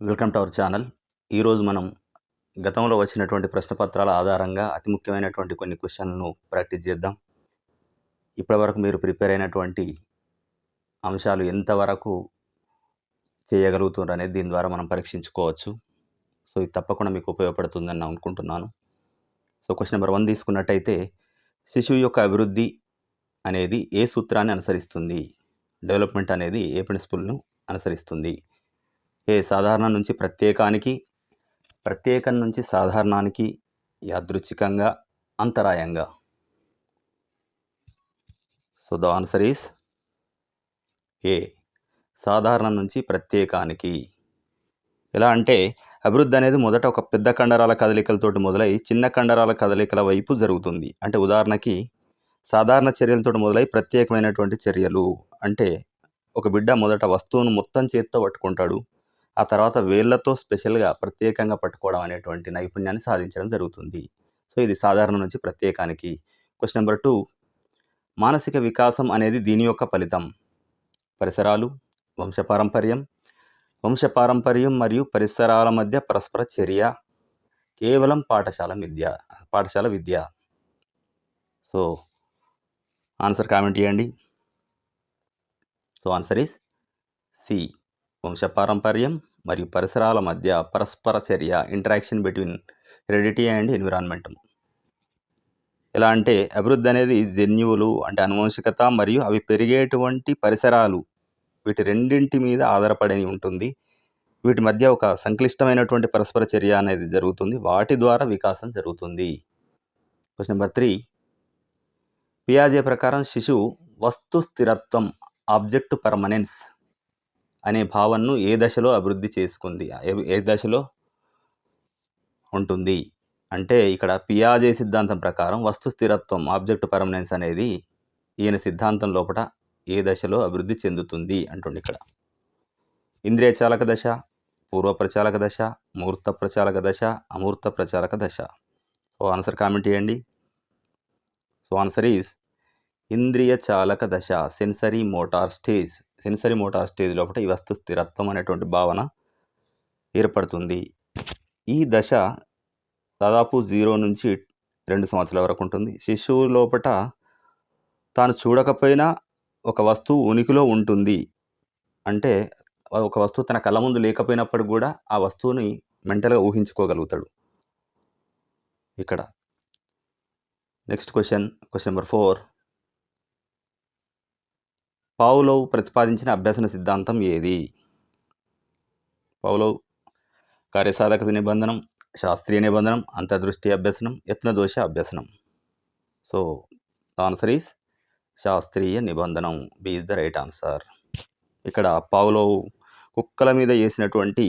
Welcome to our channel. ఈరోజు మనం గతంలో వచ్చినటువంటి ప్రశ్నపత్రాల ఆధారంగా అతి ముఖ్యమైనటువంటి కొన్ని క్వశ్చన్లను ప్రాక్టీస్ చేద్దాం. ఇప్పటివరకు మీరు ప్రిపేర్ అయినటువంటి అంశాలు ఎంతవరకు చేయగలుగుతున్నారు అనేది దీని ద్వారా మనం పరీక్షించుకోవచ్చు. సో ఇది తప్పకుండా మీకు ఉపయోగపడుతుందని నేను అనుకుంటున్నాను. సో క్వశ్చన్ నెంబర్ 1 తీసుకున్నట్టయితే, శిశువు యొక్క అభివృద్ధి అనేది ఏ సూత్రాన్ని అనుసరిస్తుంది? డెవలప్మెంట్ అనేది ఏ ప్రిన్సిపల్ను అనుసరిస్తుంది? ఏ సాధారణం నుంచి ప్రత్యేకానికి, ప్రత్యేకం నుంచి సాధారణానికి, యాదృచ్ఛికంగా, అంతరాయంగా? So the answer is A, సాధారణం నుంచి ప్రత్యేకానికి. ఎలా అంటే అభివృద్ధి అనేది మొదట ఒక పెద్ద కండరాల కదలికలతోటి మొదలై చిన్న కండరాల కదలికల వైపు జరుగుతుంది. అంటే ఉదాహరణకి సాధారణ చర్యలతో మొదలై ప్రత్యేకమైనటువంటి చర్యలు అంటే ఒక బిడ్డ మొదట వస్తువును మొత్తం చేత్తో పట్టుకుంటాడు, ఆ తర్వాత వేళ్లతో స్పెషల్గా ప్రత్యేకంగా పట్టుకోవడం అనేటువంటి నైపుణ్యాన్ని సాధించడం జరుగుతుంది. సో ఇది సాధారణం నుంచి ప్రత్యేకానికి. క్వశ్చన్ నెంబర్ 2, మానసిక వికాసం అనేది దీని యొక్క ఫలితం? పరిసరాలు, వంశపారంపర్యం మరియు పరిసరాల మధ్య పరస్పర చర్య, కేవలం పాఠశాల విద్య. సో ఆన్సర్ కామెంట్ చేయండి. సో ఆన్సర్ ఈస్ సి, వంశపారంపర్యం మరియు పరిసరాల మధ్య పరస్పర చర్య, interaction between heredity and environment. ఎలా అంటే అభివృద్ధి అనేది జన్యువులు అంటే అనువంశికత మరియు అవి పెరిగేటువంటి పరిసరాలు, వీటి రెండింటి మీద ఆధారపడి ఉంటుంది. వీటి మధ్య ఒక సంక్లిష్టమైనటువంటి పరస్పర చర్య అనేది జరుగుతుంది, వాటి ద్వారా వికాసం జరుగుతుంది. క్వశ్చన్ నెంబర్ 3, పియాజే ప్రకారం శిశువు వస్తు స్థిరత్వం, ఆబ్జెక్ట్ పర్మనెన్స్ అనే భావనను ఏ దశలో అభివృద్ధి చేసుకుంది, ఏ దశలో ఉంటుంది? అంటే ఇక్కడ పియాజే సిద్ధాంతం ప్రకారం వస్తు స్థిరత్వం, ఆబ్జెక్ట్ పర్మనెన్స్ అనేది ఈయన సిద్ధాంతం లోపల ఏ దశలో అభివృద్ధి చెందుతుంది అంటుంది. ఇక్కడ ఇంద్రియ చాలక దశ, పూర్వ ప్రచాలక దశ, మూర్త ప్రచాలక దశ, అమూర్త ప్రచాలక దశ. సో ఆన్సర్ కామెంట్ చేయండి. సో ఆన్సర్ ఈజ్ ఇంద్రియ చాలక దశ, సెన్సరీ మోటార్ స్టేజ్ లోపల ఈ వస్తు స్థిరత్వం అనేటువంటి భావన ఏర్పడుతుంది. ఈ దశ దాదాపు 0 నుంచి 2 సంవత్సరాల వరకు ఉంటుంది. శిశువు లోపల తాను చూడకపోయినా ఒక వస్తువు ఉనికిలో ఉంటుంది, అంటే ఒక వస్తువు తన కళ్ళ ముందు లేకపోయినప్పుడు కూడా ఆ వస్తువుని మెంటల్గా ఊహించుకోగలుగుతాడు. ఇక్కడ నెక్స్ట్ క్వశ్చన్ నెంబర్ 4, పావ్లోవ్ ప్రతిపాదించిన అభ్యసన సిద్ధాంతం ఏది? పావ్లోవ్ కార్యసాధక నిబంధనం, శాస్త్రీయ నిబంధనం, అంతర్దృష్టి అభ్యసనం, యత్నదోష అభ్యసనం. సో ఆన్సర్ ఈస్ శాస్త్రీయ నిబంధనం. B is the right answer. ఇక్కడ పావ్లోవ్ కుక్కల మీద చేసినటువంటి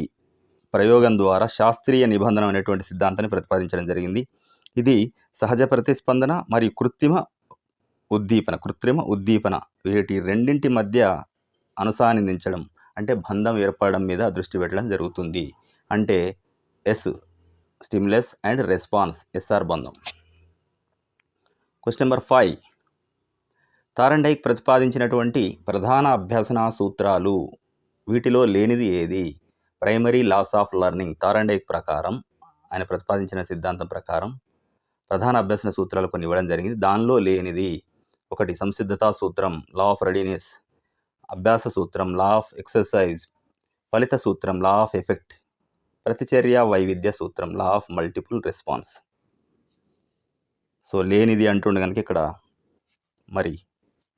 ప్రయోగం ద్వారా శాస్త్రీయ నిబంధన అనేటువంటి సిద్ధాంతాన్ని ప్రతిపాదించడం జరిగింది. ఇది సహజ ప్రతిస్పందన మరియు కృత్రిమ ఉద్దీపన వీటి రెండింటి మధ్య అనుసానించడం అంటే బంధం ఏర్పడడం మీద దృష్టి పెట్టడం జరుగుతుంది. అంటే S, stimulus and response, SR బంధం. క్వశ్చన్ నెంబర్ 5, థారండైక్ ప్రతిపాదించినటువంటి ప్రధాన అభ్యసన సూత్రాలు వీటిలో లేనిది ఏది? Primary laws of learning Thorndike ప్రకారం, ఆయన ప్రతిపాదించిన సిద్ధాంతం ప్రకారం ప్రధాన అభ్యసన సూత్రాలు కొన్ని ఇవ్వడం జరిగింది. దానిలో లేనిది 1 సంసిద్ధతా సూత్రం, లా ఆఫ్ రెడీనెస్, అభ్యాస సూత్రం, లా ఆఫ్ ఎక్సర్సైజ్, ఫలిత సూత్రం, లా ఆఫ్ ఎఫెక్ట్, ప్రతిచర్య వైవిధ్య సూత్రం, law of multiple response. So లేనిది అంటుండే కనుక ఇక్కడ మరి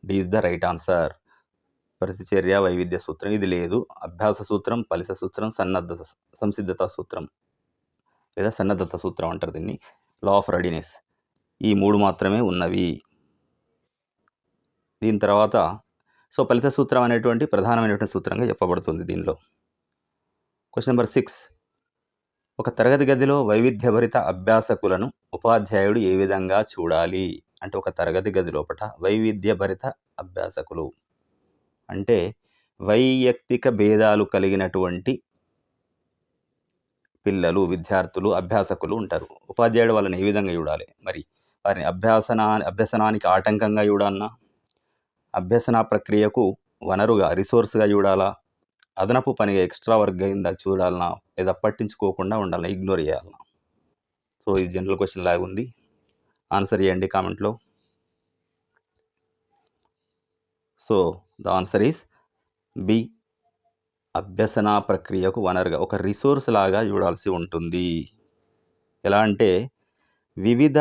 D is the right answer. ప్రతిచర్య వైవిధ్య సూత్రం ఇది లేదు. అభ్యాస సూత్రం, ఫలిత సూత్రం, సంసిద్ధతా సూత్రం లేదా సన్నద్ధత సూత్రం అంటారు దీన్ని, లా ఆఫ్ రెడీనెస్, ఈ 3 మాత్రమే ఉన్నవి. దీని తర్వాత సో ఫలిత సూత్రం అనేటువంటి ప్రధానమైనటువంటి సూత్రంగా చెప్పబడుతుంది దీనిలో. క్వశ్చన్ నెంబర్ 6, ఒక తరగతి గదిలో వైవిధ్యభరిత అభ్యాసకులను ఉపాధ్యాయుడు ఏ విధంగా చూడాలి? అంటే ఒక తరగతి గది లోపల వైవిధ్యభరిత అభ్యాసకులు అంటే వైయక్తిక భేదాలు కలిగినటువంటి పిల్లలు, విద్యార్థులు, అభ్యాసకులు ఉంటారు. ఉపాధ్యాయుడు వాళ్ళని ఏ విధంగా చూడాలి? మరి వారిని అభ్యసనానికి ఆటంకంగా చూడాలన్నా, అభ్యసన ప్రక్రియకు వనరుగా రిసోర్స్గా చూడాలా, అదనపు పనిగా ఎక్స్ట్రా వర్క్ కింద చూడాలనా లేదా పట్టించుకోకుండా ఉండాలనా, ఇగ్నోర్ చేయాలనా? సో ఇది జనరల్ క్వశ్చన్ లాగా ఉంది. ఆన్సర్ చేయండి కామెంట్లో. So the answer is B. అభ్యసన ప్రక్రియకు వనరుగా ఒక రిసోర్స్ లాగా చూడాల్సి ఉంటుంది. ఎలా అంటే వివిధ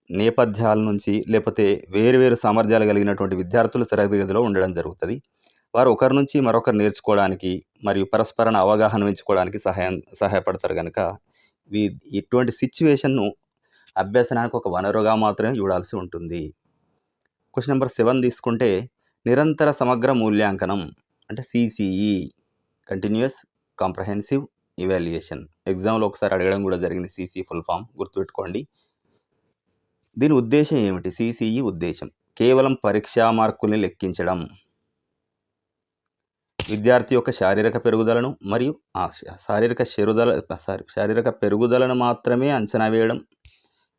నేపథ్యాల నుంచి లేకపోతే వేరు సామర్థ్యాలు కలిగినటువంటి విద్యార్థులు తరగతి గదిలో ఉండడం జరుగుతుంది. వారు ఒకరి నుంచి మరొకరు నేర్చుకోవడానికి మరియు పరస్పర అవగాహన పెంచుకోవడానికి సహాయపడతారు కనుక ఇటువంటి సిచ్యువేషన్ను అభ్యసనానికి ఒక వనరుగా మాత్రమే చూడాల్సి ఉంటుంది. క్వశ్చన్ నెంబర్ 7 తీసుకుంటే నిరంతర సమగ్ర మూల్యాంకనం అంటే CCE, కంటిన్యూస్ కాంప్రహెన్సివ్ ఇవాల్యుయేషన్. ఎగ్జామ్లో ఒకసారి అడగడం కూడా జరిగింది CCE ఫుల్ ఫామ్, గుర్తుపెట్టుకోండి. దీని ఉద్దేశం ఏమిటి? CCE ఉద్దేశం కేవలం పరీక్షా మార్కుల్ని లెక్కించడం, విద్యార్థి యొక్క శారీరక పెరుగుదలను మరియు శారీరక పెరుగుదలను మాత్రమే అంచనా వేయడం,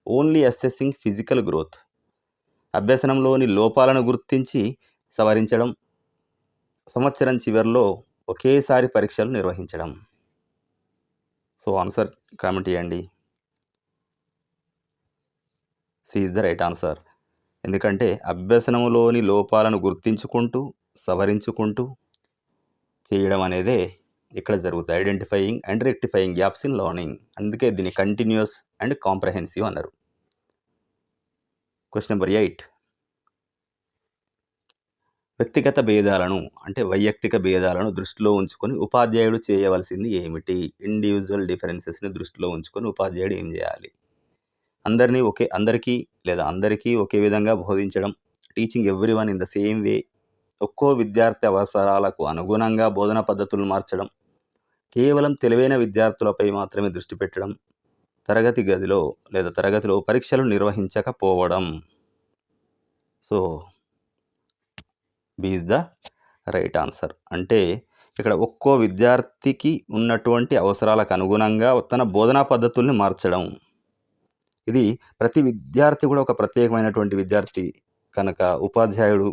ఓన్లీ అసెసింగ్ ఫిజికల్ గ్రోత్, అభ్యసనంలోని లోపాలను గుర్తించి సవరించడం, సంవత్సరం చివరిలో ఒకేసారి పరీక్షలు నిర్వహించడం. సో ఆన్సర్ కామెంట్ చేయండి. C is the right answer. ఎందుకంటే అభ్యసనంలోని లోపాలను గుర్తించుకుంటూ సవరించుకుంటూ చేయడం అనేదే ఇక్కడ జరుగుతుంది. Identifying and rectifying gaps in learning. అందుకే దీన్ని కంటిన్యూస్ అండ్ కాంప్రహెన్సివ్ అన్నారు. Question number 8. వ్యక్తిగత భేదాలను అంటే వైయక్తిక భేదాలను దృష్టిలో ఉంచుకొని ఉపాధ్యాయుడు చేయవలసింది ఏమిటి? ఇండివిజువల్ డిఫరెన్సెస్ని దృష్టిలో ఉంచుకొని ఉపాధ్యాయుడు ఏం చేయాలి? అందరికీ ఒకే విధంగా బోధించడం, teaching everyone in the same way, ఒక్కో విద్యార్థి అవసరాలకు అనుగుణంగా బోధన పద్ధతులను మార్చడం, కేవలం తెలివైన విద్యార్థులపై మాత్రమే దృష్టి పెట్టడం, తరగతిలో పరీక్షలు నిర్వహించకపోవడం. So B is the right answer. అంటే ఇక్కడ ఒక్కో విద్యార్థికి ఉన్నటువంటి అవసరాలకు అనుగుణంగా తన బోధనా పద్ధతుల్ని మార్చడం. ఇది ప్రతి విద్యార్థి కూడా ఒక ప్రత్యేకమైనటువంటి విద్యార్థి కనుక ఉపాధ్యాయుడు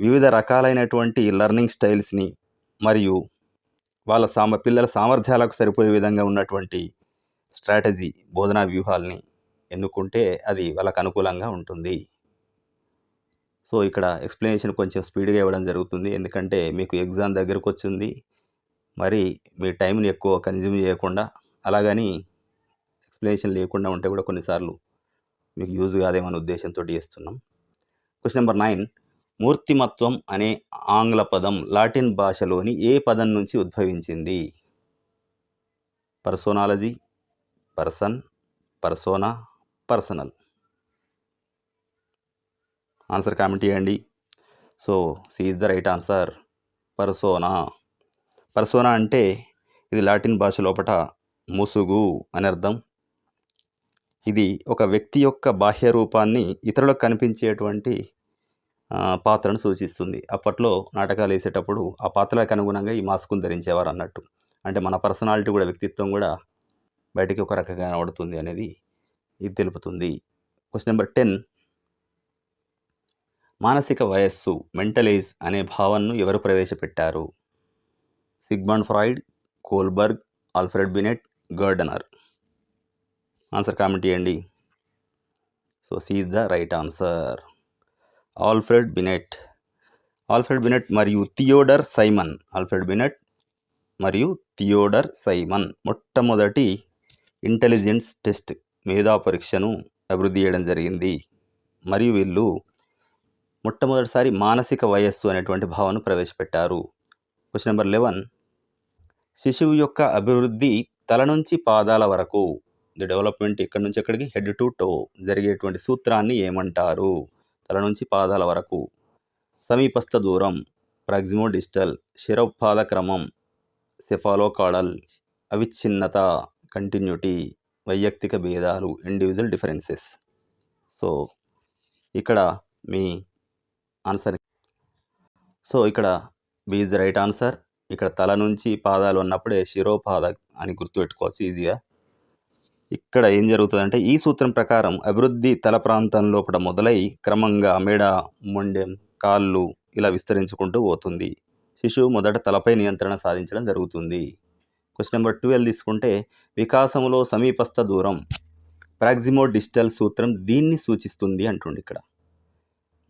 వివిధ రకాలైనటువంటి లెర్నింగ్ స్టైల్స్ని మరియు వాళ్ళ పిల్లల సామర్థ్యాలకు సరిపోయే విధంగా ఉన్నటువంటి స్ట్రాటజీ బోధనా వ్యూహాల్ని ఎన్నుకుంటే అది వాళ్ళకు అనుకూలంగా ఉంటుంది. సో ఇక్కడ ఎక్స్ప్లెనేషన్ కొంచెం స్పీడ్గా ఇవ్వడం జరుగుతుంది, ఎందుకంటే మీకు ఎగ్జామ్ దగ్గరకు వచ్చింది. మరి మీ టైంని ఎక్కువ కన్జ్యూమ్ చేయకుండా, అలాగని ఎక్స్ప్లెనేషన్ లేకుండా ఉంటే కూడా కొన్నిసార్లు మీకు యూజ్ కాదేమనే ఉద్దేశంతో చేస్తున్నాం. Question number 9. మూర్తిమత్వం అనే ఆంగ్ల పదం లాటిన్ భాషలోని ఏ పదం నుంచి ఉద్భవించింది? Personology, person, persona, personal. Answer comment చేయండి. So C is the right answer. Persona అంటే ఇది లాటిన్ భాష లోపట ముసుగు అని అర్థం. ఇది ఒక వ్యక్తి యొక్క బాహ్య రూపాన్ని ఇతరులకు కనిపించేటువంటి పాత్రను సూచిస్తుంది. అప్పట్లో నాటకాలు వేసేటప్పుడు ఆ పాత్రలకు అనుగుణంగా ఈ మాస్కును ధరించేవారు అన్నట్టు. అంటే మన పర్సనాలిటీ కూడా, వ్యక్తిత్వం కూడా బయటికి ఒక రకంగా కనబడుతుంది అనేది ఇది తెలుపుతుంది. Question number 10. మానసిక వయస్సు, మెంటల్ ఏజ్ అనే భావనను ఎవరు ప్రవేశపెట్టారు? Sigmund Freud, Kohlberg, Alfred Binet, Gardner. Answer comment చేయండి. So C is the right answer. Alfred Binet మరియు థియోడర్ సైమన్ మొట్టమొదటి ఇంటెలిజెన్స్ టెస్ట్ మేధా పరీక్షను అభివృద్ధి చేయడం జరిగింది. మరియు వీళ్ళు మొట్టమొదటిసారి మానసిక వయస్సు అనేటువంటి భావనను ప్రవేశపెట్టారు. Question number 11. శిశువు యొక్క అభివృద్ధి తల నుంచి పాదాల వరకు, ది డెవలప్మెంట్ ఇక్కడ నుంచి ఎక్కడికి, హెడ్ టు టో జరిగేటువంటి సూత్రాన్ని ఏమంటారు? తల నుంచి పాదాల వరకు. సమీపస్థ దూరం, ప్రాక్సిమో డిస్టల్, శిరోపాద క్రమం, సెఫాలోకాడల్, అవిచ్ఛిన్నత, కంటిన్యూటీ, వైయక్తిక భేదాలు, ఇండివిజువల్ డిఫరెన్సెస్. సో ఇక్కడ మీ ఆన్సర్. సో ఇక్కడ B is the right answer. ఇక్కడ తల నుంచి పాదాలు ఉన్నప్పుడే శిరోపాద అని గుర్తుపెట్టుకోవచ్చు ఈజీగా. ఇక్కడ ఏం జరుగుతుందంటే ఈ సూత్రం ప్రకారం అభివృద్ధి తల ప్రాంతం లోపల మొదలై క్రమంగా మెడ, మొండెం, కాళ్ళు ఇలా విస్తరించుకుంటూ పోతుంది. శిశువు మొదట తలపై నియంత్రణ సాధించడం జరుగుతుంది. క్వశ్చన్ నెంబర్ 12 తీసుకుంటే వికాసంలో సమీపస్థ దూరం ప్రాక్సిమో డిస్టల్ సూత్రం దీన్ని సూచిస్తుంది అంటుండి ఇక్కడ.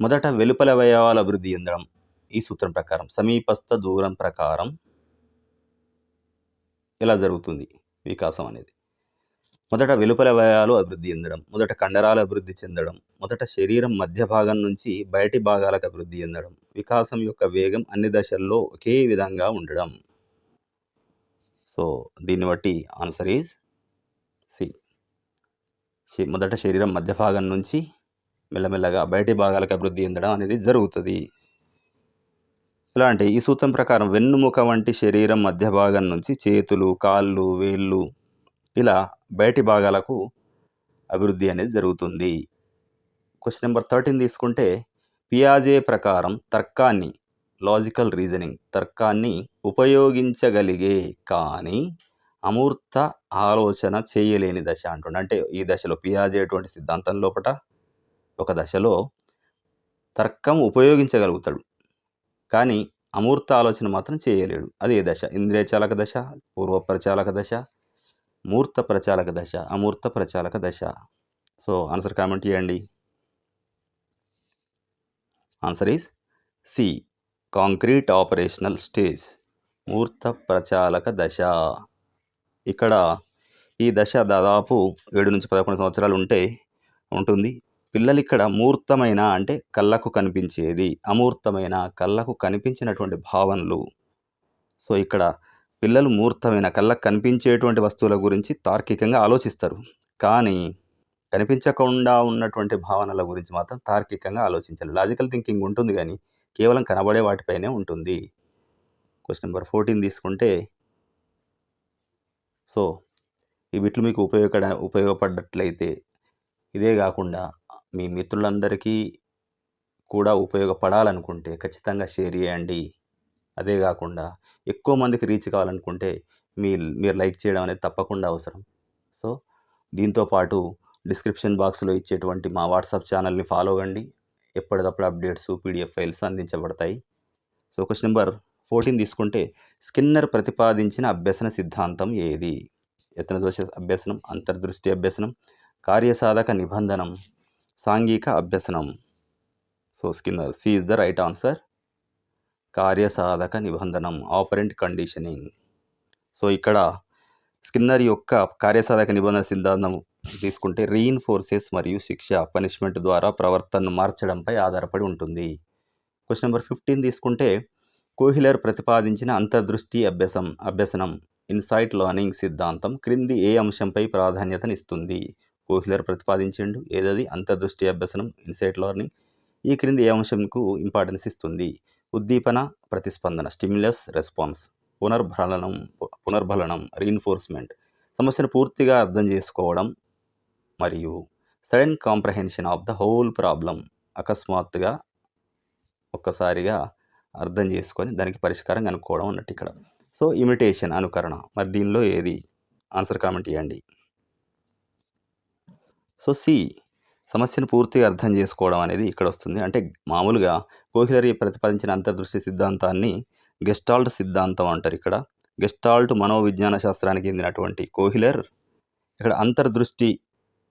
మొదట వెలుపల అవయవాల అభివృద్ధి చెందడం ఈ సూత్రం ప్రకారం సమీపస్థ దూరం ప్రకారం ఎలా జరుగుతుంది వికాసం అనేది. మొదట వెలుపల అవయవాలు అభివృద్ధి చెందడం, మొదట కండరాలు అభివృద్ధి చెందడం, మొదట శరీరం మధ్య భాగం నుంచి బయటి భాగాలకు అభివృద్ధి చెందడం, వికాసం యొక్క వేగం అన్ని దశల్లో ఒకే విధంగా ఉండడం. సో దీన్ని బట్టి ఆన్సర్ ఈజ్ సి. మొదట శరీరం మధ్య భాగం నుంచి మెల్లమెల్లగా బయటి భాగాలకు అభివృద్ధి చెందడం అనేది జరుగుతుంది. ఎలా అంటే ఈ సూత్రం ప్రకారం వెన్నుముక వంటి శరీరం మధ్య భాగం నుంచి చేతులు, కాళ్ళు, వేళ్ళు ఇలా బయటి భాగాలకు అభివృద్ధి అనేది జరుగుతుంది. క్వశ్చన్ నెంబర్ 13 తీసుకుంటే పియాజే ప్రకారం తర్కాన్ని లాజికల్ రీజనింగ్ తర్కాన్ని ఉపయోగించగలిగే కానీ అమూర్త ఆలోచన చేయలేని దశ అంటుండే. అంటే ఈ దశలో పియాజే అటువంటి సిద్ధాంతం లోపల ఒక దశలో తర్కం ఉపయోగించగలుగుతాడు కానీ అమూర్త ఆలోచన మాత్రం చేయలేడు. అదే దశ ఇంద్రియ చాలక దశ, పూర్వ ప్రచాలక దశ, మూర్త ప్రచాలక దశ, అమూర్త ప్రచాలక దశ. సో ఆన్సర్ కామెంట్ చేయండి. Answer is C, concrete operational stage, మూర్త ప్రచాలక దశ. ఇక్కడ ఈ దశ దాదాపు 7 నుంచి 11 సంవత్సరాలు ఉంటుంది. పిల్లలు ఇక్కడ మూర్తమైన అంటే కళ్ళకు కనిపించేది, అమూర్తమైన కళ్ళకు కనిపించినటువంటి భావనలు. సో ఇక్కడ పిల్లలు మూర్తమైన కళ్ళకు కనిపించేటువంటి వస్తువుల గురించి తార్కికంగా ఆలోచిస్తారు కానీ కనిపించకుండా ఉన్నటువంటి భావనల గురించి మాత్రం తార్కికంగా ఆలోచించాలి. లాజికల్ థింకింగ్ ఉంటుంది కానీ కేవలం కనబడే వాటిపైనే ఉంటుంది. క్వశ్చన్ నెంబర్ 14 తీసుకుంటే సో ఈ బిట్లు మీకు ఉపయోగపడ్డట్లయితే ఇదే కాకుండా మీ మిత్రులందరికీ కూడా ఉపయోగపడాలనుకుంటే ఖచ్చితంగా షేర్ చేయండి. అదే కాకుండా ఎక్కువ మందికి రీచ్ కావాలనుకుంటే మీరు లైక్ చేయడం అనేది తప్పకుండా అవసరం. సో దీంతోపాటు డిస్క్రిప్షన్ బాక్స్లో ఇచ్చేటువంటి మా వాట్సాప్ ఛానల్ని ఫాలో అవ్వండి. ఎప్పటికప్పుడు అప్డేట్స్, పీడిఎఫ్ ఫైల్స్ అందించబడతాయి. సో క్వశ్చన్ నెంబర్ 14 తీసుకుంటే స్కిన్నర్ ప్రతిపాదించిన అభ్యసన సిద్ధాంతం ఏది? యత్నదోష అభ్యసనం, అంతర్దృష్టి అభ్యసనం, కార్యసాధక నిబంధనం, సాంఘిక అభ్యసనం. So Skinner C is the right answer. కార్యసాధక నిబంధనం, ఆపరెంట్ కండిషనింగ్. సో ఇక్కడ స్కిన్నర్ యొక్క కార్యసాధక నిబంధన సిద్ధాంతం తీసుకుంటే రీఇన్ఫోర్సెస్ మరియు శిక్ష పనిష్మెంట్ ద్వారా ప్రవర్తనను మార్చడంపై ఆధారపడి ఉంటుంది. క్వశ్చన్ నెంబర్ 15 తీసుకుంటే కోహిలర్ ప్రతిపాదించిన అంతర్దృష్టి అభ్యసనం ఇన్సైట్ లెర్నింగ్ సిద్ధాంతం క్రింది ఏ అంశంపై ప్రాధాన్యతనిస్తుంది? కోహిలర్ ప్రతిపాదించిండు ఏదది? అంతర్దృష్టి అభ్యసనం, ఇన్సైట్ లెర్నింగ్. ఈ క్రింది ఏ అంశంకు ఇంపార్టెన్స్ ఇస్తుంది? ఉద్దీపన, ప్రతిస్పందన, స్టిమ్యులస్ రెస్పాన్స్, పునర్బలనం, రీఇన్ఫోర్స్మెంట్, సమస్యను పూర్తిగా అర్థం చేసుకోవడం మరియు sudden comprehension of the whole problem, అకస్మాత్తుగా ఒక్కసారిగా అర్థం చేసుకొని దానికి పరిష్కారం కనుక్కోవడం అన్నట్టు ఇక్కడ. సో ఇమిటేషన్, అనుకరణ. మరి దీనిలో ఏది? ఆన్సర్ కామెంట్ చేయండి. సో సి, సమస్యను పూర్తిగా అర్థం చేసుకోవడం అనేది ఇక్కడ వస్తుంది. అంటే మామూలుగా కోహిలర్ ప్రతిపాదించిన అంతర్దృష్టి సిద్ధాంతాన్ని గెస్టాల్ట్ సిద్ధాంతం అంటారు. ఇక్కడ గెస్టాల్ట్ మనోవిజ్ఞాన శాస్త్రానికి చెందినటువంటి కోహిలర్ ఇక్కడ అంతర్దృష్టి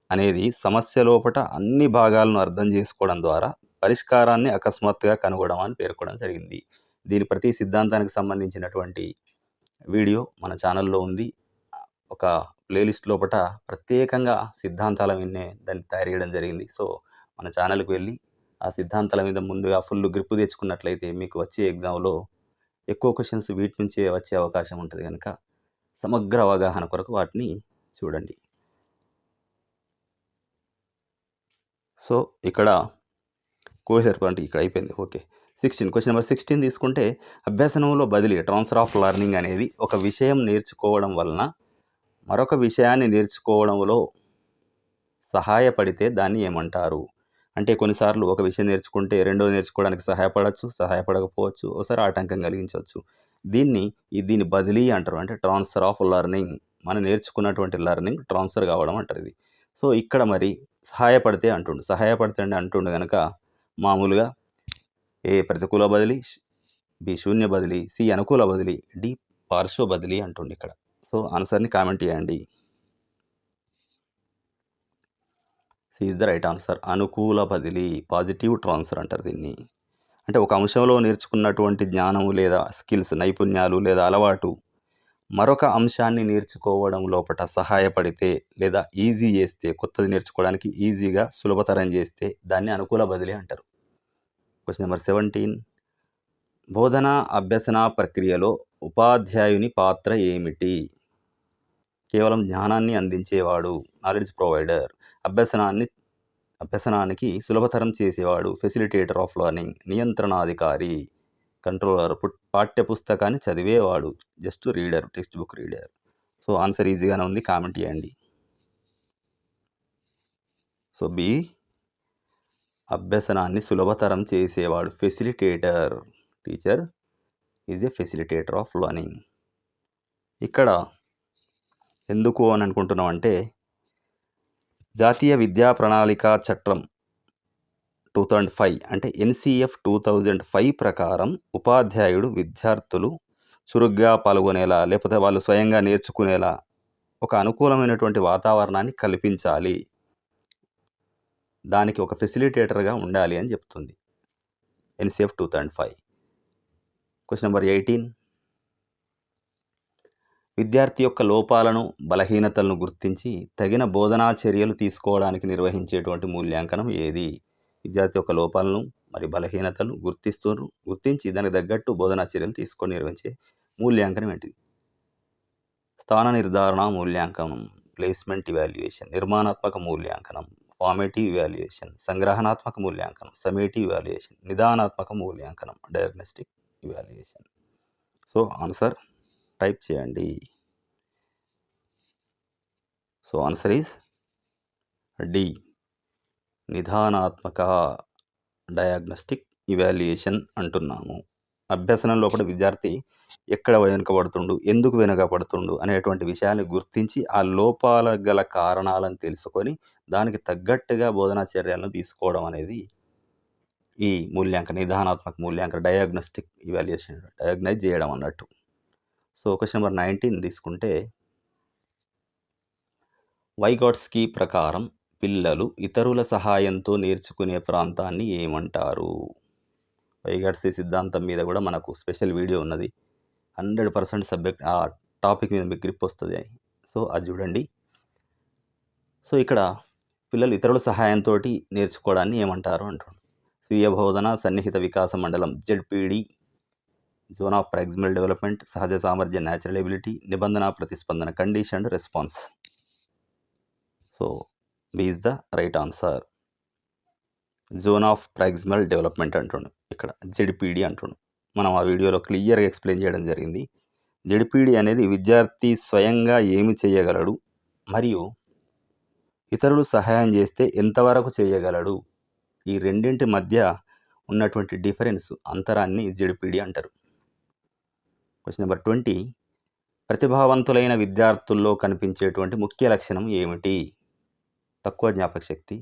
అనేది సమస్య లోపట అన్ని భాగాలను అర్థం చేసుకోవడం ద్వారా పరిష్కారాన్ని అకస్మాత్తుగా కనుగొనడం అని పేర్కొనడం జరిగింది. దీని ప్రతి సిద్ధాంతానికి సంబంధించినటువంటి వీడియో మన ఛానల్లో ఉంది. ఒక ప్లేలిస్ట్ లోపల ప్రత్యేకంగా సిద్ధాంతాల మీదనే దాన్ని తయారు చేయడం జరిగింది. సో మన ఛానల్కి వెళ్ళి ఆ సిద్ధాంతాల మీద ముందుగా ఫుల్ గ్రిప్ తెచ్చుకున్నట్లయితే మీకు వచ్చే ఎగ్జామ్లో ఎక్కువ క్వశ్చన్స్ వీటి నుంచే వచ్చే అవకాశం ఉంటుంది కనుక సమగ్ర అవగాహన కొరకు వాటిని చూడండి. సో ఇక్కడ కోహిలర్ అంటే ఇక్కడ అయిపోయింది. ఓకే, 16 క్వశ్చన్ నెంబర్ 16 తీసుకుంటే అభ్యసనంలో బదిలీ, ట్రాన్స్ఫర్ ఆఫ్ లెర్నింగ్ అనేది ఒక విషయం నేర్చుకోవడం వలన మరొక విషయాన్ని నేర్చుకోవడంలో సహాయపడితే దాన్ని ఏమంటారు? అంటే కొన్నిసార్లు ఒక విషయం నేర్చుకుంటే రెండో నేర్చుకోవడానికి సహాయపడవచ్చు, సహాయపడకపోవచ్చు, ఒకసారి ఆటంకం కలిగించవచ్చు. దీన్ని బదిలీ అంటారు. అంటే ట్రాన్స్ఫర్ ఆఫ్ లెర్నింగ్, మనం నేర్చుకున్నటువంటి లెర్నింగ్ ట్రాన్స్ఫర్ కావడం అంటారు ఇది. సో ఇక్కడ మరి సహాయపడితే అంటుండు కనుక మామూలుగా ఏ ప్రతికూల బదిలీ, బి శూన్య బదిలీ, సి అనుకూల బదిలీ, డి పార్శ్వ బదిలీ అంటుండే ఇక్కడ. సో ఆన్సర్ని కామెంట్ చేయండి. C is the right answer. అనుకూల బదిలీ, పాజిటివ్ ట్రాన్స్ఫర్ అంటారు దీన్ని. అంటే ఒక అంశంలో నేర్చుకున్నటువంటి జ్ఞానము లేదా స్కిల్స్, నైపుణ్యాలు లేదా అలవాటు మరొక అంశాన్ని నేర్చుకోవడం లోపట సహాయపడితే లేదా ఈజీ చేస్తే, కొత్తది నేర్చుకోవడానికి ఈజీగా సులభతరం చేస్తే దాన్ని అనుకూల బదిలీ అంటారు. Question number 17. బోధన అభ్యసన ప్రక్రియలో ఉపాధ్యాయుని పాత్ర ఏమిటి? కేవలం జ్ఞానాన్ని అందించేవాడు, నాలెడ్జ్ ప్రొవైడర్. అభ్యసనానికి సులభతరం చేసేవాడు, ఫెసిలిటేటర్ ఆఫ్ లెర్నింగ్. నియంత్రణాధికారి, కంట్రోలర్. పాఠ్యపుస్తకాన్ని చదివేవాడు, just reader, textbook reader. So answer ఈజీగానే ఉంది, కామెంట్ చేయండి. సో బి అభ్యసనాన్ని సులభతరం చేసేవాడు, facilitator. Teacher is a facilitator of learning. ఇక్కడ ఎందుకు అని అనుకుంటున్నాం అంటే, జాతీయ విద్యా ప్రణాళిక చట్టం 2005 అంటే ఎన్సిఎఫ్ 2005 ప్రకారం ఉపాధ్యాయుడు విద్యార్థులు చురుగ్గా పాల్గొనేలా, లేకపోతే వాళ్ళు స్వయంగా నేర్చుకునేలా ఒక అనుకూలమైనటువంటి వాతావరణాన్ని కల్పించాలి, దానికి ఒక ఫెసిలిటేటర్గా ఉండాలి అని చెప్తుంది ఎన్సిఎఫ్ 2005. Question number 18. విద్యార్థి యొక్క లోపాలను, బలహీనతలను గుర్తించి తగిన బోధనా చర్యలు తీసుకోవడానికి నిర్వహించేటువంటి మూల్యాంకనం ఏది? విద్యార్థి యొక్క లోపాలను మరి బలహీనతలను గుర్తించి దానికి తగ్గట్టు బోధనా చర్యలు తీసుకొని నిర్వహించే మూల్యాంకనం ఏంటిది? స్థాన నిర్ధారణ మూల్యాంకనం, ప్లేస్మెంట్ ఇవాల్యుయేషన్, నిర్మాణాత్మక మూల్యాంకనం, ఫార్మేటివ్ ఇవాల్యుయేషన్, సంగ్రహణాత్మక మూల్యాంకనం, సమ్మేటివ్ ఇవాల్యుయేషన్, నిదానాత్మక మూల్యాంకనం, diagnostic evaluation. So answer type చేయండి. సో ఆన్సర్ ఈజ్ డి, నిదానాత్మక డయాగ్నోస్టిక్ ఇవాల్యుయేషన్ అంటున్నాము. అభ్యసనం లోపల విద్యార్థి ఎక్కడ వెనుకబడుతుండు, ఎందుకు వెనుకబడుతుండు అనేటువంటి విషయాన్ని గుర్తించి ఆ లోపాల గల కారణాలను తెలుసుకొని దానికి తగ్గట్టుగా బోధనా చర్యలను తీసుకోవడం అనేది ఈ మూల్యాంకన, నిదానాత్మక మూల్యాంకన, డయాగ్నోస్టిక్ ఇవాల్యుయేషన్, డయాగ్నైజ్ చేయడం అన్నట్టు. సో క్వశ్చన్ నెంబర్ 19 తీసుకుంటే, వైగాట్స్కీ ప్రకారం పిల్లలు ఇతరుల సహాయంతో నేర్చుకునే ప్రాంతాన్ని ఏమంటారు? వైగాట్స్కీ సిద్ధాంతం మీద కూడా మనకు స్పెషల్ వీడియో ఉన్నది. 100% సబ్జెక్ట్ ఆ టాపిక్ మీద మీకు గ్రిప్ వస్తుంది. సో అది చూడండి. సో ఇక్కడ పిల్లలు ఇతరుల సహాయంతో నేర్చుకోవడాన్ని ఏమంటారు అంటారు. స్వీయ బోధన, సన్నిహిత వికాస మండలం, ZPD, zone of proximal development, సహజ సామర్థ్యం, న్యాచురల్ ఎబిలిటీ, నిబంధన ప్రతిస్పందన, conditioned response. So B is the right answer. Zone of proximal development అంటుండు, ఇక్కడ జెడ్పీడి అంటుండు. మనం ఆ వీడియోలో క్లియర్గా ఎక్స్ప్లెయిన్ చేయడం జరిగింది. జెడ్పీడి అనేది విద్యార్థి స్వయంగా ఏమి చేయగలడు మరియు ఇతరులు సహాయం చేస్తే ఎంతవరకు చేయగలడు, ఈ రెండింటి మధ్య ఉన్నటువంటి డిఫరెన్స్, అంతరాన్ని జెడ్పీడి అంటారు. Question number 20. ప్రతిభావంతులైన విద్యార్థుల్లో కనిపించేటువంటి ముఖ్య లక్షణం ఏమిటి? తక్కువ జ్ఞాపక శక్తి,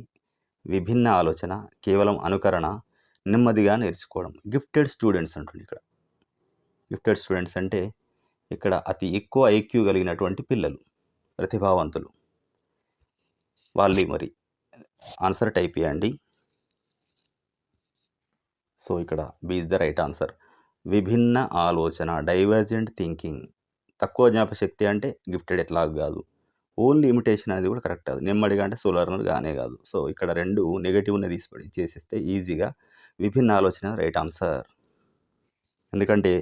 విభిన్న ఆలోచన, కేవలం అనుకరణ, నెమ్మదిగా నేర్చుకోవడం. గిఫ్టెడ్ స్టూడెంట్స్ అంటుంది ఇక్కడ. గిఫ్టెడ్ స్టూడెంట్స్ అంటే ఇక్కడ అతి ఎక్కువ ఐక్యూ కలిగినటువంటి పిల్లలు, ప్రతిభావంతులు వాళ్ళు. మరి ఆన్సర్ టైప్ చేయండి. సో ఇక్కడ B is the right answer. విభిన్న ఆలోచన, డైవర్జెంట్ థింకింగ్. తక్కువ జ్ఞాపక శక్తి అంటే గిఫ్టెడ్ ఎట్లా కాదు, ఓన్లీ ఇమిటేషన్ అనేది కూడా కరెక్ట్ కాదు. నెమ్మదిగా అంటే సోలర్నర్ గానే కాదు. సో ఇక్కడ రెండు నెగటివ్ని తీసి చేసేస్తే ఈజీగా విభిన్న ఆలోచన రైట్ ఆన్సర్. ఎందుకంటే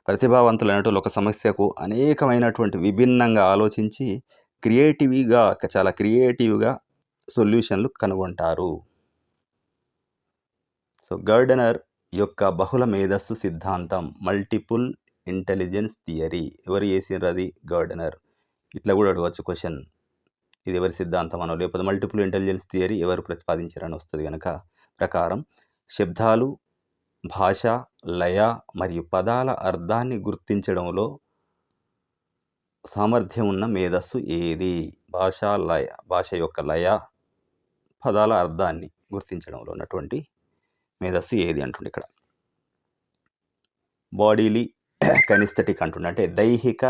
ప్రతిభావంతులైనటువంటి ఒక సమస్యకు అనేకమైనటువంటి విభిన్నంగా ఆలోచించి చాలా క్రియేటివ్గా సొల్యూషన్లు కనుగొంటారు. సో గార్డెనర్ యొక్క బహుళ మేధస్సు సిద్ధాంతం, మల్టిపుల్ ఇంటెలిజెన్స్ థియరీ. ఎవరు చేసినారు అది? గార్డెనర్. ఇట్లా కూడా అడగవచ్చు క్వశ్చన్, ఇది ఎవరి సిద్ధాంతం అనో, లేకపోతే మల్టిపుల్ ఇంటెలిజెన్స్ థియరీ ఎవరు ప్రతిపాదించారని వస్తుంది కనుక. ప్రకారం శబ్దాలు, భాష, లయ మరియు పదాల అర్థాన్ని గుర్తించడంలో సామర్థ్యం ఉన్న మేధస్సు ఏది? భాష యొక్క లయ, పదాల అర్థాన్ని గుర్తించడంలో ఉన్నటువంటి మేధస్సు ఏది అంటుంది ఇక్కడ. బాడీలీ కనిస్థెటిక్ అంటుండే, అంటే దైహిక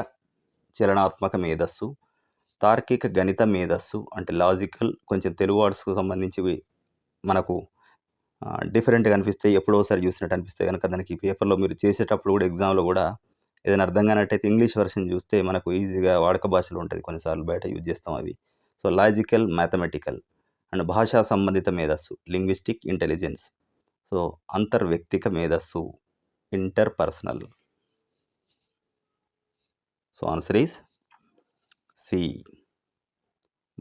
చలనాత్మక మేధస్సు, తార్కిక గణిత మేధస్సు అంటే లాజికల్, కొంచెం తెలుగు వర్డ్స్కు సంబంధించివి మనకు డిఫరెంట్గా అనిపిస్తాయి, ఎప్పుడోసారి చూసినట్టు అనిపిస్తాయి కనుక దానికి పేపర్లో మీరు చేసేటప్పుడు కూడా ఎగ్జామ్లో కూడా ఏదైనా అర్థం కానట్టయితే ఇంగ్లీష్ వర్షన్ చూస్తే మనకు ఈజీగా వాడక భాషలో ఉంటుంది, కొన్నిసార్లు బయట యూజ్ చేస్తాం అవి. సో లాజికల్, మ్యాథమెటికల్ అండ్ భాషా సంబంధిత మేధస్సు లింగ్విస్టిక్ ఇంటెలిజెన్స్. సో అంతర్వ్యక్తిక మేధస్సు interpersonal. So answer is C,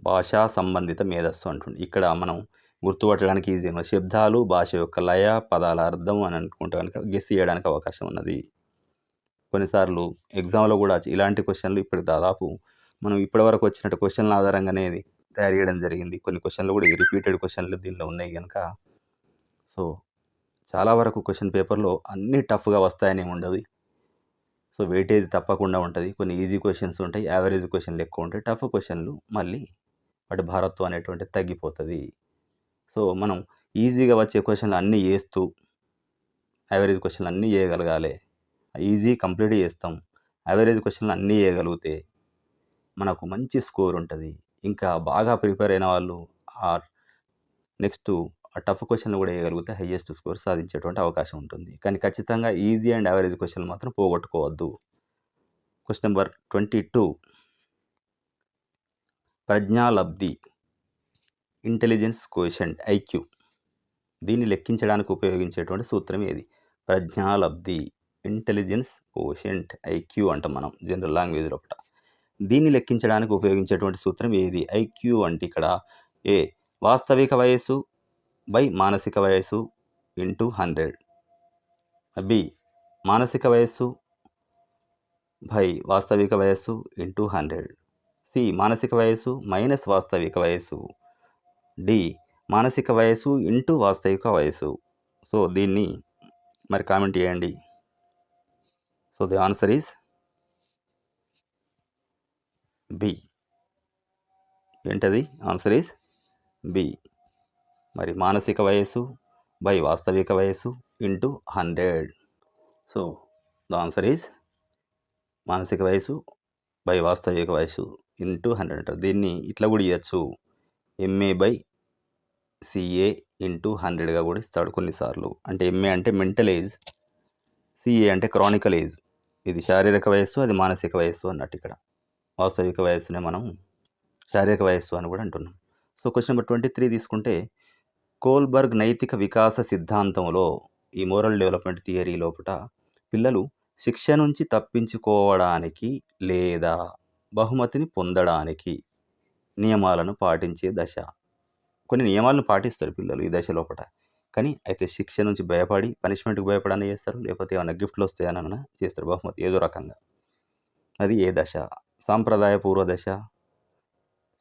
భాషా సంబంధిత మేధస్సు అంటుంది. ఇక్కడ మనం గుర్తుపట్టడానికి ఈజీగా శబ్దాలు, భాష యొక్క లయ, పదాల అర్థం అని అనుకుంటే కనుక గెస్ చేయడానికి అవకాశం ఉన్నది. కొన్నిసార్లు ఎగ్జామ్లో కూడా ఇలాంటి క్వశ్చన్లు ఇప్పుడు దాదాపు మనం ఇప్పటివరకు వచ్చినట్టు క్వశ్చన్ల ఆధారంగానే తయారు చేయడం జరిగింది. కొన్ని క్వశ్చన్లు కూడా రిపీటెడ్ క్వశ్చన్లు దీనిలో ఉన్నాయి కనుక సో చాలా వరకు క్వశ్చన్ పేపర్లో అన్నీ టఫ్గా వస్తాయని ఉండదు. సో వెయిటేజ్ తప్పకుండా ఉంటుంది. కొన్ని ఈజీ క్వశ్చన్స్ ఉంటాయి, యావరేజ్ క్వశ్చన్లు ఎక్కువ ఉంటాయి, టఫ్ క్వశ్చన్లు మళ్ళీ వాటి భారత్వం అనేటువంటిది తగ్గిపోతుంది. సో మనం ఈజీగా వచ్చే క్వశ్చన్లు అన్నీ చేస్తూ యావరేజ్ క్వశ్చన్లు అన్నీ చేయగలగాలి. ఈజీ కంప్లీట్ చేస్తాం, యావరేజ్ క్వశ్చన్లు అన్నీ చేయగలిగితే మనకు మంచి స్కోర్ ఉంటుంది. ఇంకా బాగా ప్రిపేర్ అయిన వాళ్ళు నెక్స్ట్ టఫ్ క్వశ్చన్లు కూడా వేయగలిగితే హైయెస్ట్ స్కోర్ సాధించేటువంటి అవకాశం ఉంటుంది. కానీ ఖచ్చితంగా ఈజీ అండ్ యావరేజ్ క్వశ్చన్లు మాత్రం పోగొట్టుకోవద్దు. క్వశ్చన్ నెంబర్ 22, ప్రజ్ఞాలబ్ధి ఇంటెలిజెన్స్ కోఎఫిషియంట్ ఐక్యూ, దీన్ని లెక్కించడానికి ఉపయోగించేటువంటి సూత్రం ఏది? ప్రజ్ఞాలబ్ధి ఇంటెలిజెన్స్ కోఎఫిషియంట్ ఐక్యూ అంటాం మనం జనరల్ లాంగ్వేజ్ లోపల. దీన్ని లెక్కించడానికి ఉపయోగించేటువంటి సూత్రం ఏది? ఐక్యూ అంటే ఇక్కడ ఏ వాస్తవిక వయస్సు బై మానసిక వయస్సు ఇంటూ 100, బి మానసిక వయస్సు బై వాస్తవిక వయస్సు ఇంటూ 100, సి మానసిక వయస్సు మైనస్ వాస్తవిక వయస్సు, డి మానసిక వయస్సు ఇంటూ వాస్తవిక వయస్సు. సో దీన్ని మరి కామెంట్ చేయండి. So the answer is B. ఏంటది? Answer is B. మరి మానసిక వయస్సు బై వాస్తవిక వయస్సు into 100. So the answer is మానసిక వయస్సు బై వాస్తవిక వయస్సు ఇంటూ 100 అంటారు. దీన్ని ఇట్లా కూడా ఇవ్వచ్చు, ఎంఏ బై సిఏ ఇంటూ 100గా కూడా ఇస్తాడు కొన్నిసార్లు. అంటే ఎంఏ అంటే మెంటల్ ఏజ్, సిఏ అంటే క్రానికల్ ఏజ్. ఇది శారీరక వయస్సు, అది మానసిక వయస్సు అన్నట్టు. ఇక్కడ వాస్తవిక వయస్సునే మనం శారీరక వయస్సు అని కూడా అంటున్నాం. సో క్వశ్చన్ నెంబర్ 23 తీసుకుంటే, కోల్బర్గ్ నైతిక వికాస సిద్ధాంతంలో ఈ మోరల్ డెవలప్మెంట్ థియరీ లోపల పిల్లలు శిక్ష నుంచి తప్పించుకోవడానికి లేదా బహుమతిని పొందడానికి నియమాలను పాటించే దశ. కొన్ని నియమాలను పాటిస్తారు పిల్లలు ఈ దశ లోపల, కానీ అయితే శిక్ష నుంచి భయపడి పనిష్మెంట్కి భయపడని చేస్తారు, లేకపోతే ఏమైనా గిఫ్ట్లు వస్తాయని చేస్తారు, బహుమతి ఏదో రకంగా. అది ఏ దశ? సాంప్రదాయ పూర్వ దశ,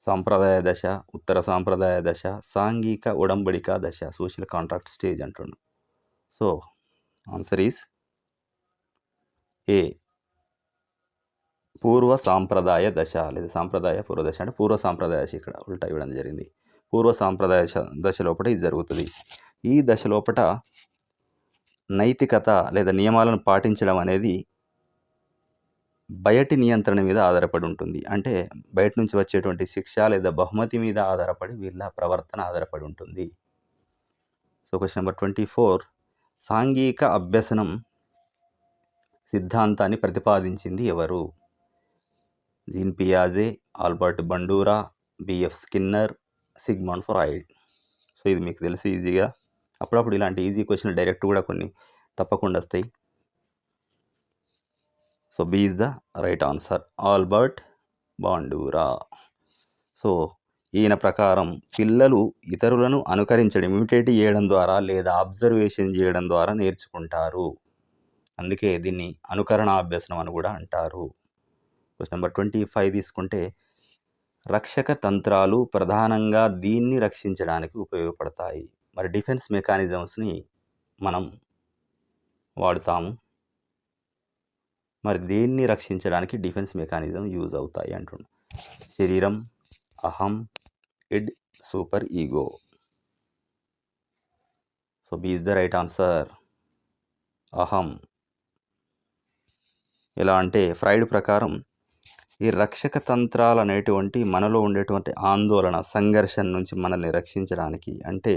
సాంప్రదాయ దశ, ఉత్తర సాంప్రదాయ దశ, సాంఘిక ఉడంబడిక దశ, సోషల్ కాంట్రాక్ట్ స్టేజ్ అంటున్నాం. సో ఆన్సర్ ఈస్ ఏ, పూర్వ సాంప్రదాయ దశ లేదా సాంప్రదాయ పూర్వ దశ. అంటే పూర్వ సాంప్రదాయ దశ ఇక్కడ ఉల్టా ఇవ్వడం జరిగింది. పూర్వ సాంప్రదాయ దశ లోపల ఇది జరుగుతుంది. ఈ దశ లోపల నైతికత లేదా నియమాలను పాటించడం అనేది బయటి నియంత్రణ మీద ఆధారపడి ఉంటుంది. అంటే బయట నుంచి వచ్చేటువంటి శిక్ష లేదా బహుమతి మీద ఆధారపడి వీళ్ళ ప్రవర్తన ఆధారపడి ఉంటుంది. సో క్వశ్చన్ నెంబర్ 24, సాంఘిక అభ్యసనం సిద్ధాంతాన్ని ప్రతిపాదించింది ఎవరు? జీన్ పియాజే, Albert Bandura, B F Skinner, Sigmund Freud. సో ఇది మీకు తెలిసి ఈజీగా అప్పుడప్పుడు ఇలాంటి ఈజీ క్వశ్చన్ డైరెక్ట్ కూడా కొన్ని తప్పకుండా వస్తాయి. So B is the right answer, Albert Bandura. So ఈయన ప్రకారం పిల్లలు ఇతరులను అనుకరించడం, ఇమిటేట్ చేయడం ద్వారా లేదా అబ్జర్వేషన్ చేయడం ద్వారా నేర్చుకుంటారు. అందుకే దీన్ని అనుకరణ అభ్యసనం అని కూడా అంటారు. క్వశ్చన్ నెంబర్ 25 తీసుకుంటే, రక్షక తంత్రాలు ప్రధానంగా దీన్ని రక్షించడానికి ఉపయోగపడతాయి. మరి డిఫెన్స్ మెకానిజమ్స్ని మనం వాడుతాము, మరి దేన్ని రక్షించడానికి డిఫెన్స్ మెకానిజం యూజ్ అవుతాయి అంటున్నాం. శరీరం, అహం, id, super ego. So B is the right answer, అహం. ఎలా అంటే ఫ్రాయిడ్ ప్రకారం ఈ రక్షక తంత్రాలు అనేటువంటి మనలో ఉండేటువంటి ఆందోళన, సంఘర్షణ నుంచి మనల్ని రక్షించడానికి, అంటే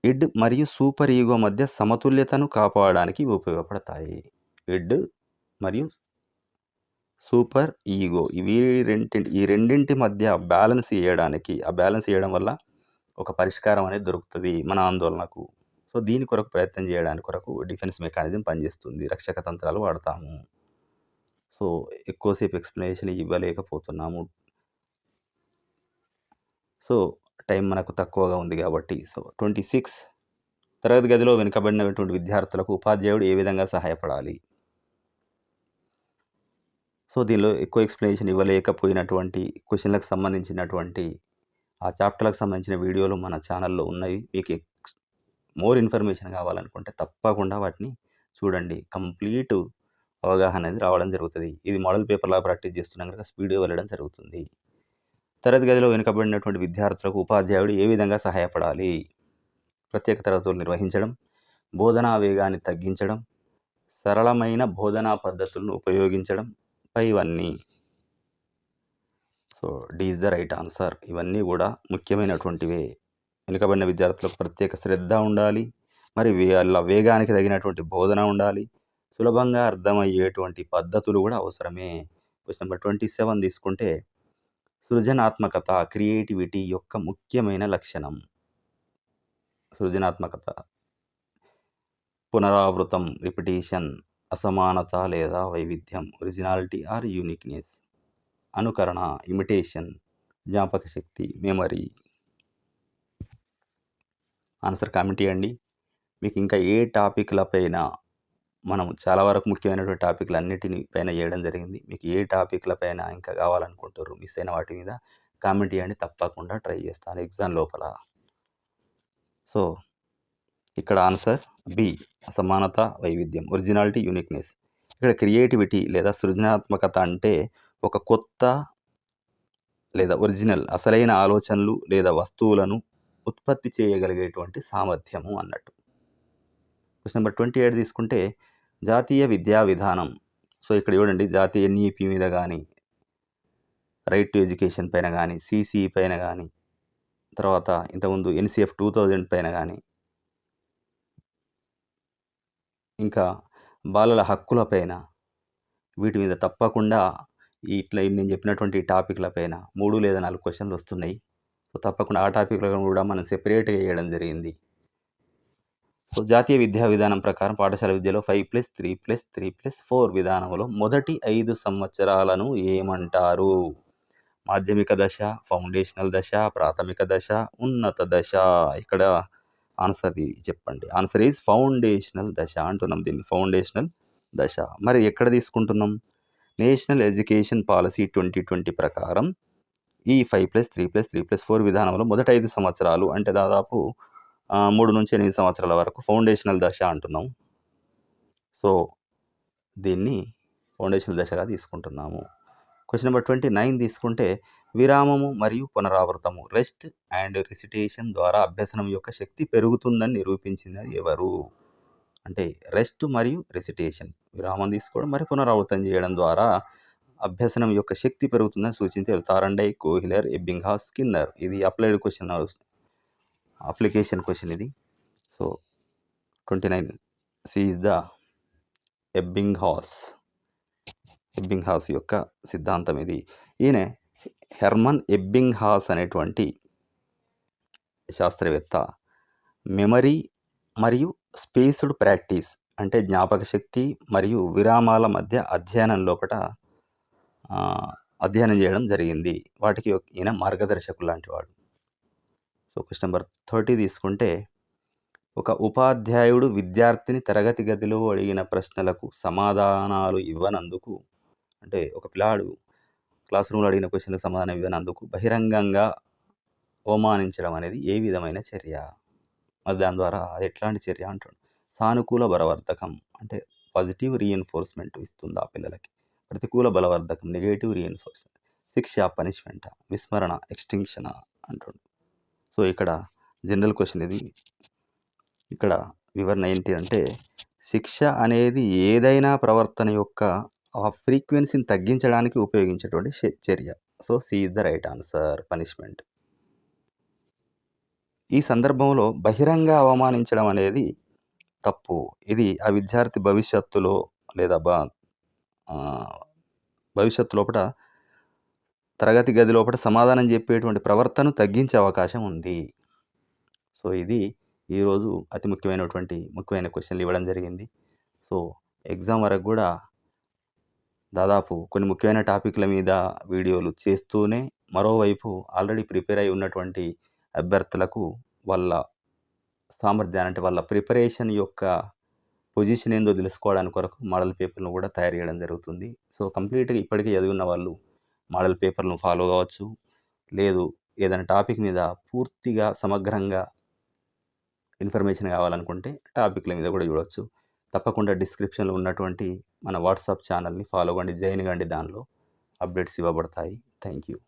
ఇడ్ మరియు సూపర్ ఈగో మధ్య సమతుల్యతను కాపాడడానికి ఉపయోగపడతాయి. ఇడ్ మరియు సూపర్ ఈగో ఈ రెండింటి మధ్య బ్యాలెన్స్ చేయడానికి, ఆ బ్యాలెన్స్ చేయడం వల్ల ఒక పరిష్కారం అనేది దొరుకుతుంది మన ఆందోళనకు. సో దీని కొరకు ప్రయత్నం చేయడానికి కొరకు డిఫెన్స్ మెకానిజం పనిచేస్తుంది. రక్షక తంత్రాలు వాడతాము. సో ఎక్కువసేపు ఎక్స్ప్లెనేషన్ ఇవ్వలేకపోతున్నాము. సో టైం మనకు తక్కువగా ఉంది కాబట్టి. సో 26 తరగతి గదిలో వెనుకబడినటువంటి విద్యార్థులకు ఉపాధ్యాయుడు ఏ విధంగా సహాయపడాలి? సో దీనిలో ఎక్కువ ఎక్స్ప్లెనేషన్ ఇవ్వలేకపోయినటువంటి క్వశ్చన్లకు సంబంధించినటువంటి ఆ చాప్టర్లకు సంబంధించిన వీడియోలు మన ఛానల్లో ఉన్నాయి. మీకు మోర్ ఇన్ఫర్మేషన్ కావాలనుకుంటే తప్పకుండా వాటిని చూడండి. కంప్లీట్ అవగాహన అనేది రావడం జరుగుతుంది. ఇది మోడల్ పేపర్లా ప్రాక్టీస్ చేస్తున్నాం కనుక స్పీడ్గా వెళ్ళడం జరుగుతుంది. తరగతి గదిలో వెనుకబడినటువంటి విద్యార్థులకు ఉపాధ్యాయుడు ఏ విధంగా సహాయపడాలి? ప్రత్యేక తరగతులు నిర్వహించడం, బోధనా వేగాన్ని తగ్గించడం, సరళమైన బోధనా పద్ధతులను ఉపయోగించడం పైవన్నీ. So D is the right answer. ఇవన్నీ కూడా ముఖ్యమైనటువంటివే. వెనుకబడిన విద్యార్థులకు ప్రత్యేక శ్రద్ధ ఉండాలి, మరి వాళ్ళ వేగానికి తగినటువంటి బోధన ఉండాలి, సులభంగా అర్థమయ్యేటువంటి పద్ధతులు కూడా అవసరమే. క్వశ్చన్ నెంబర్ 27 తీసుకుంటే సృజనాత్మకత, క్రియేటివిటీ యొక్క ముఖ్యమైన లక్షణం. సృజనాత్మకత, పునరావృతం, రిపిటేషన్, అసమానత లేదా వైవిధ్యం, ఒరిజినాలిటీ ఆర్ యూనిక్నెస్, అనుకరణ, ఇమిటేషన్, జ్ఞాపక శక్తి, మెమరీ. ఆన్సర్ కామెంట్ చేయండి. మీకు ఇంకా ఏ టాపిక్లపైన, మనం చాలా వరకు ముఖ్యమైనటువంటి టాపిక్లు అన్నిటిని పైన చేయడం జరిగింది. మీకు ఏ టాపిక్లపైన ఇంకా కావాలనుకుంటారు, మిస్ అయిన వాటి మీద కామెంట్ చేయండి. తప్పకుండా ట్రై చేస్తాను ఎగ్జామ్ లోపల. సో ఇక్కడ ఆన్సర్ బి, అసమానత, వైవిధ్యం, ఒరిజినాలిటీ, యూనిక్నెస్. ఇక్కడ క్రియేటివిటీ లేదా సృజనాత్మకత అంటే ఒక కొత్త లేదా ఒరిజినల్, అసలైన ఆలోచనలు లేదా వస్తువులను ఉత్పత్తి చేయగలిగేటువంటి సామర్థ్యము అన్నట్టు. క్వశ్చన్ నెంబర్ 28 తీసుకుంటే జాతీయ విద్యా విధానం. సో ఇక్కడ చూడండి, జాతీయ ఎన్ఈపి మీద కానీ, రైట్ టు ఎడ్యుకేషన్ పైన కానీ, సిసిఈ పైన కానీ, తర్వాత ఇంతకుముందు ఎన్సిఎఫ్ 2000 పైన కానీ, ఇంకా బాలల హక్కుల పైన, వీటి మీద తప్పకుండా ఇట్లా నేను చెప్పినటువంటి టాపిక్ల పైన 3 లేదా 4 క్వశ్చన్లు వస్తున్నాయి. సో తప్పకుండా ఆ టాపిక్లను కూడా మనం సెపరేట్గా చేయడం జరిగింది. సో జాతీయ విద్యా విధానం ప్రకారం పాఠశాల విద్యలో 5+3+3+4 విధానంలో మొదటి 5 సంవత్సరాలను ఏమంటారు? మాధ్యమిక దశ, ఫౌండేషనల్ దశ, ప్రాథమిక దశ, ఉన్నత దశ. ఇక్కడ ఆన్సర్ చెప్పండి. ఆన్సర్ ఈజ్ ఫౌండేషనల్ దశ అంటున్నాం దీన్ని, ఫౌండేషనల్ దశ. మరి ఎక్కడ తీసుకుంటున్నాం? నేషనల్ ఎడ్యుకేషన్ పాలసీ 2020 ప్రకారం ఈ 5+3+3+4 విధానంలో మొదటి 5 సంవత్సరాలు అంటే దాదాపు 3 నుంచి 8 సంవత్సరాల వరకు ఫౌండేషనల్ దశ అంటున్నాం. సో దీన్ని ఫౌండేషనల్ దశగా తీసుకుంటున్నాము. క్వశ్చన్ నెంబర్ 29 తీసుకుంటే విరామము మరియు పునరావృతము, రెస్ట్ అండ్ రిసిటేషన్ ద్వారా అభ్యసనం యొక్క శక్తి పెరుగుతుందని నిరూపించినది ఎవరు? అంటే రెస్ట్ మరియు రెసిటేషన్, విరామం తీసుకోవడం మరియు పునరావృతం చేయడం ద్వారా అభ్యసనం యొక్క శక్తి పెరుగుతుందని సూచించే తారండై, కోహిలర్, ఎబ్బింగ్హాస్, స్కిన్నర్. ఇది అప్లైడ్ క్వశ్చన్, అప్లికేషన్ క్వశ్చన్ ఇది. సో 29 సి ఈజ్ ద ఎబ్బింగ్హాస్ యొక్క సిద్ధాంతం ఇది. ఈయన హెర్మన్ ఎబ్బింగ్హాస్ అనేటువంటి శాస్త్రవేత్త మెమరీ మరియు స్పేస్డ్ ప్రాక్టీస్ అంటే జ్ఞాపక శక్తి మరియు విరామాల మధ్య అధ్యయనం లోపల అధ్యయనం చేయడం జరిగింది. వాటికి ఈయన మార్గదర్శకులు లాంటి వాడు. సో క్వశ్చన్ నెంబర్ 30 తీసుకుంటే ఒక ఉపాధ్యాయుడు విద్యార్థిని తరగతి గదిలో అడిగిన ప్రశ్నలకు సమాధానాలు ఇవ్వనందుకు, అంటే ఒక పిల్లాడు క్లాస్ రూమ్లో అడిగిన క్వశ్చన్లకు సమాధానం ఇవ్వనందుకు బహిరంగంగా అవమానించడం అనేది ఏ విధమైన చర్య? మరి దాని ద్వారా అది ఎట్లాంటి చర్య అంటాడు? సానుకూల బలవర్ధకం అంటే పాజిటివ్ రీఎన్ఫోర్స్మెంట్ ఇస్తుంది ఆ పిల్లలకి. ప్రతికూల బలవర్ధకం నెగటివ్ రీఎన్ఫోర్స్మెంట్. శిక్ష పనిష్మెంట్, విస్మరణ ఎక్స్టింక్షన్ అంటాడు. సో ఇక్కడ జనరల్ క్వశ్చన్ ఇది. ఇక్కడ వివరణ ఏంటి అంటే శిక్ష అనేది ఏదైనా ప్రవర్తన యొక్క ఆ ఫ్రీక్వెన్సీని తగ్గించడానికి ఉపయోగించేటువంటి చర్య. So, C is the right answer punishment. ఈ సందర్భంలో బహిరంగ అవమానించడం అనేది తప్పు. ఇది ఆ విద్యార్థి భవిష్యత్తులో లేదా భవిష్యత్తు లోపట తరగతి గది లోపట సమాధానం చెప్పేటువంటి ప్రవర్తనను తగ్గించే అవకాశం ఉంది. సో, ఇది ఈరోజు అతి ముఖ్యమైన క్వెషన్లు ఇవ్వడం జరిగింది. సో, ఎగ్జామ్ వరకు కూడా దాదాపు కొన్ని ముఖ్యమైన టాపిక్ల మీద వీడియోలు చేస్తూనే మరోవైపు ఆల్రెడీ ప్రిపేర్ అయి ఉన్నటువంటి అభ్యర్థులకు వాళ్ళ సామర్థ్యాన్ని అంటే వాళ్ళ ప్రిపరేషన్ యొక్క పొజిషన్ ఏందో తెలుసుకోవడానికి కొరకు మోడల్ పేపర్‌ను కూడా తయారు చేయడం జరుగుతుంది. సో, కంప్లీట్‌గా ఇప్పటికే చదివి ఉన్న వాళ్ళు మోడల్ పేపర్‌ను ఫాలో కావచ్చు. లేదు ఏదైనా టాపిక్ మీద పూర్తిగా సమగ్రంగా ఇన్ఫర్మేషన్ కావాలనుకుంటే టాపిక్ల మీద కూడా చూడొచ్చు. తప్పకుండా డిస్క్రిప్షన్‌లో ఉన్నటువంటి మన వాట్సాప్ ఛానల్‌ని ఫాలో అవ్వండి, జాయిన్ కండి. దానిలో అప్డేట్స్ ఇవ్వబడతాయి. Thank you.